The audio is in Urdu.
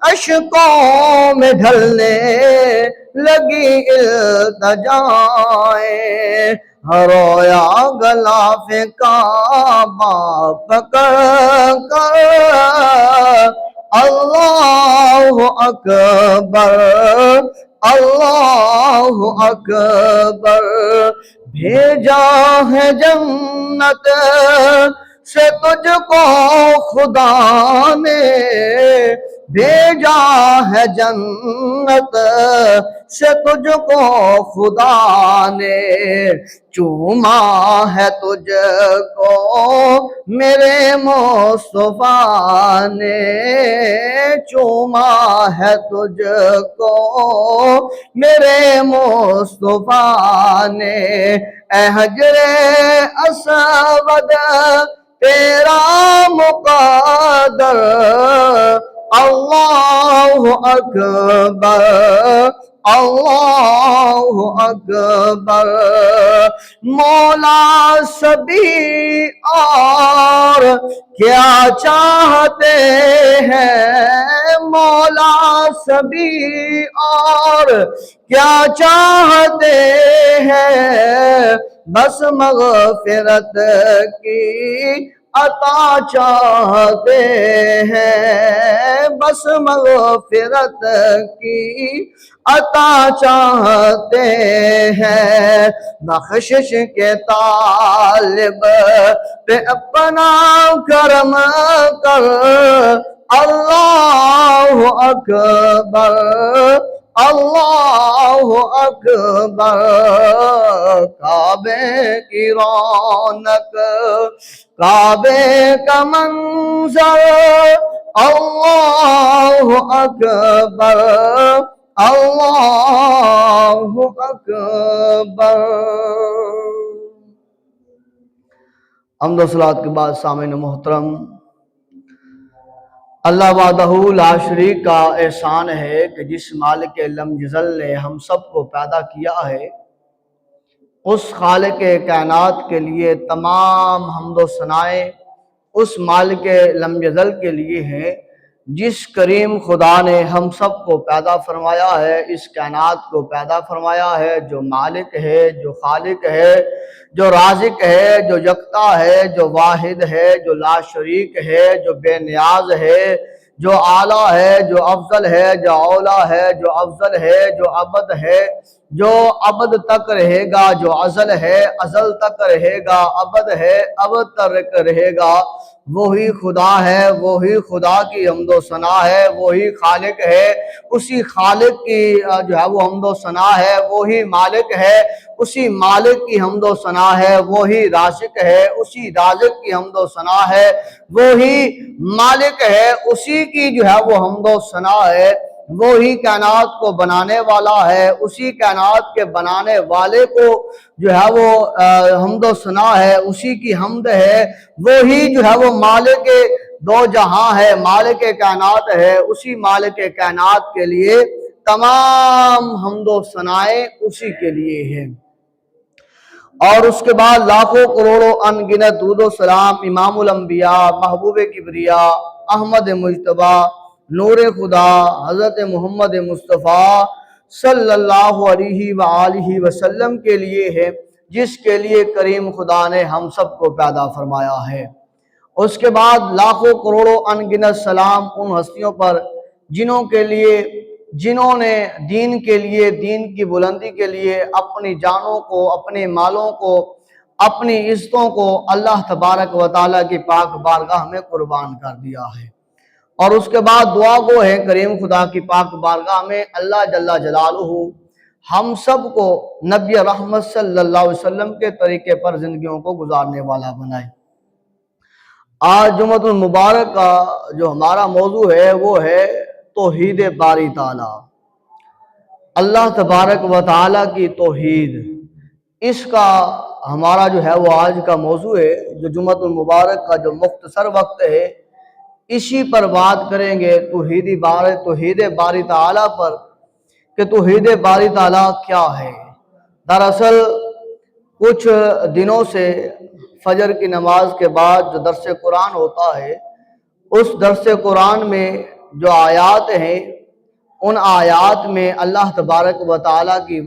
اشکوں میں ڈھلنے لگی التجائیں، رویا غلاف کعبہ پکڑ کر اللہ اکبر اللہ اکبر، بھیجا ہے جنت سے تجھ کو خدا نے، بھیجا ہے جنت سے تجھ کو خدا نے، چوما ہے تجھ کو میرے مصطفیٰ نے، چوما ہے تجھ کو میرے مصطفیٰ نے، اے حجر اسود تیرا مقدر اللہ اکبر اللہ اکبر، مولا سبھی اور کیا چاہتے ہیں، مولا سبھی اور کیا چاہتے ہیں، بس مغفرت کی عطا چاہتے ہیں، بس مغفرت کی عطا چاہتے ہیں، بخشش کے طالب پہ اپنا کرم کر اللہ اکبر اللہ اکبر، کعبے کی رونق کعبے کا منظر اللہ اکبر اللہ اکبر۔ حمد و صلوات کے بعد سامعین محترم، اللہ وحدہ لا شریک کا احسان ہے کہ جس مالک لم یزل نے ہم سب کو پیدا کیا ہے، اس خالق کائنات کے لیے تمام حمد و ثنائیں اس مالک لم یزل کے لیے ہیں جس کریم خدا نے ہم سب کو پیدا فرمایا ہے، اس کائنات کو پیدا فرمایا ہے، جو مالک ہے، جو خالق ہے، جو رازق ہے، جو یکتا ہے، جو واحد ہے، جو لا شریک ہے، جو بے نیاز ہے، جو اعلیٰ ہے، جو افضل ہے، جو اولا ہے، جو افضل ہے، جو ابد ہے، جو ابد تک رہے گا، جو ازل ہے، ازل تک رہے گا، ابد ہے، ابد تک رہے گا، وہی خدا ہے، وہی خدا کی حمد و ثنا ہے، وہی خالق ہے، اسی خالق کی جو ہے وہ حمد و ثنا ہے، وہی مالک ہے، اسی مالک کی حمد و ثنا ہے، وہی رازق ہے، اسی رازق کی حمد و ثنا ہے، وہی مالک ہے، اسی کی جو ہے وہ حمد و ثنا ہے، وہی کائنات کو بنانے والا ہے، اسی کائنات کے بنانے والے کو جو ہے وہ حمد و ثنا ہے، اسی کی حمد ہے، وہی جو ہے وہ مالک دو جہاں ہے، مالک کائنات ہے، اسی مالک کائنات کے لیے تمام حمد و ثنائیں اسی کے لیے ہیں۔ اور اس کے بعد لاکھوں کروڑوں انگنت درود و سلام امام الانبیاء، محبوب کبریا، احمد مجتبیٰ، نور خدا حضرت محمد مصطفیٰ صلی اللہ علیہ وآلہ وسلم کے لیے ہے، جس کے لیے کریم خدا نے ہم سب کو پیدا فرمایا ہے۔ اس کے بعد لاکھوں کروڑوں انگنت سلام ان ہستیوں پر جنہوں نے دین کے لیے، دین کی بلندی کے لیے اپنی جانوں کو، اپنے مالوں کو، اپنی عزتوں کو اللہ تبارک و تعالیٰ کی پاک بارگاہ میں قربان کر دیا ہے۔ اور اس کے بعد دعا گو ہے کریم خدا کی پاک بارگاہ میں اللہ جل جلالہ ہم سب کو نبی رحمت صلی اللہ علیہ وسلم کے طریقے پر زندگیوں کو گزارنے والا بنائے۔ آج جمعۃ المبارک کا جو ہمارا موضوع ہے وہ ہے توحید باری تعالیٰ، اللہ تبارک و تعالیٰ کی توحید، اس کا ہمارا جو ہے وہ آج کا موضوع ہے۔ جو جمعۃ المبارک کا جو مختصر وقت ہے اسی پر بات کریں گے، توحید باری تعالیٰ پر، کہ توحید باری تعالیٰ کیا ہے۔ دراصل کچھ دنوں سے فجر کی نماز کے بعد جو درس قرآن ہوتا ہے، اس درس قرآن میں جو آیات ہیں ان آیات میں اللہ تبارک و تعالیٰ کی